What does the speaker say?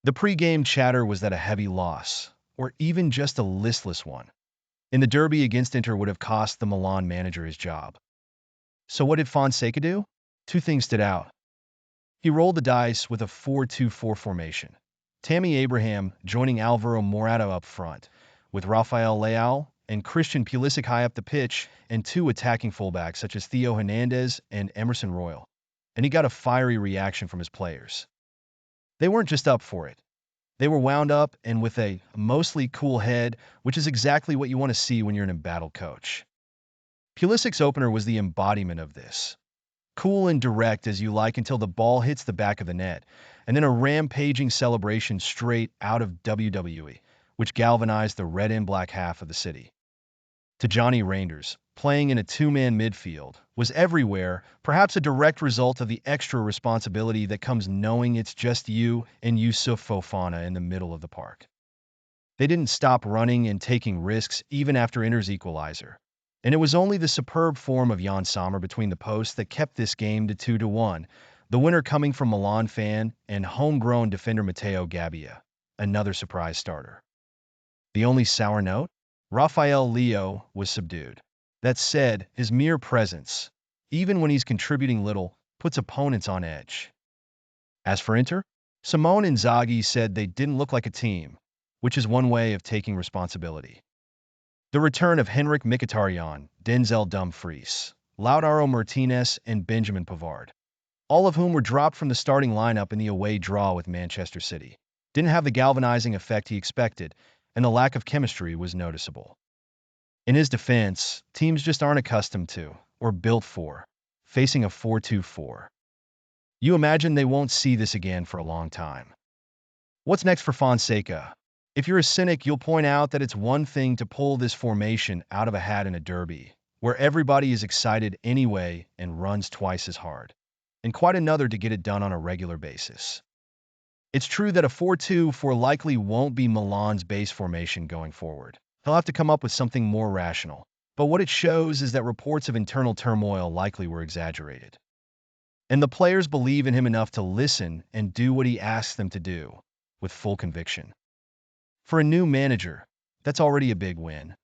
The pre-game chatter was that a heavy loss, or even just a listless one, in the derby against Inter would have cost the Milan manager his job. So what did Fonseca do? Two things stood out. He rolled the dice with a 4-2-4 formation. Tammy Abraham joining Alvaro Morata up front, with Rafael Leao and Christian Pulisic high up the pitch, and two attacking fullbacks such as Theo Hernandez and Emerson Royal. And he got a fiery reaction from his players. They weren't just up for it. They were wound up and with a mostly cool head, which is exactly what you want to see when you're an embattled coach. Pulisic's opener was the embodiment of this. Cool and direct as you like until the ball hits the back of the net, and then a rampaging celebration straight out of WWE, which galvanized the red and black half of the city. To Johnny Reinders, playing in a two-man midfield, was everywhere, perhaps a direct result of the extra responsibility that comes knowing it's just you and Yusuf Fofana in the middle of the park. They didn't stop running and taking risks even after Inter's equalizer. And it was only the superb form of Jan Sommer between the posts that kept this game to 2-1, the winner coming from Milan fan and homegrown defender Matteo Gabbia, another surprise starter. The only sour note? Rafael Leao was subdued. That said, his mere presence, even when he's contributing little, puts opponents on edge. As for Inter, Simone Inzaghi said they didn't look like a team, which is one way of taking responsibility. The return of Henrik Mkhitaryan, Denzel Dumfries, Lautaro Martinez, and Benjamin Pavard, all of whom were dropped from the starting lineup in the away draw with Manchester City, didn't have the galvanizing effect he expected, and the lack of chemistry was noticeable. In his defense, teams just aren't accustomed to, or built for, facing a 4-2-4. You imagine they won't see this again for a long time. What's next for Fonseca? If you're a cynic, you'll point out that it's one thing to pull this formation out of a hat in a derby, where everybody is excited anyway and runs twice as hard, and quite another to get it done on a regular basis. It's true that a 4-2-4 likely won't be Milan's base formation going forward. He'll have to come up with something more rational. But what it shows is that reports of internal turmoil likely were exaggerated. And the players believe in him enough to listen and do what he asks them to do, with full conviction. For a new manager, that's already a big win.